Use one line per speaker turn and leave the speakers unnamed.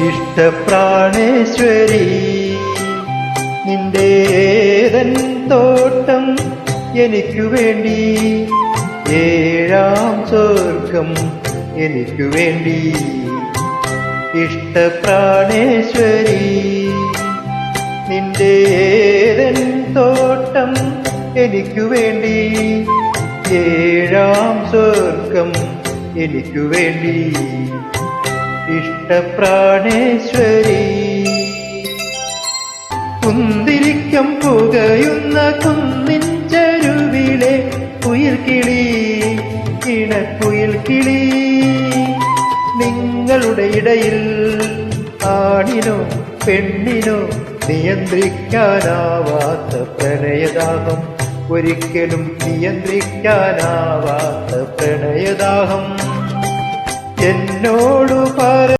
ഇഷ്ടപ്രാണേശ്വരി നിന്റെ ഏതൻ തോട്ടം എനിക്കു വേണ്ടി, ഏഴാം സ്വർഗം എനിക്കു വേണ്ടി. ഇഷ്ടപ്രാണേശ്വരി നിന്റെ ഏതൻ തോട്ടം എനിക്കു വേണ്ടി, ഏഴാം സ്വർഗം എനിക്കു വേണ്ടി. ഇഷ്ടപ്രാണേശ്വരി കുന്തിരിക്കം പുകയുന്ന കുന്നിൻ ചരുവിലെ കുയിൽക്കിളി, ഇണക്കുയിൽക്കിളി, നിങ്ങളുടെ ഇടയിൽ ആണിനോ പെണ്ണിനോ നിയന്ത്രിക്കാനാവാത്ത പ്രണയദാഹം, ഒരിക്കലും നിയന്ത്രിക്കാനാവാത്ത പ്രണയദാഹം എന്നോടു പറ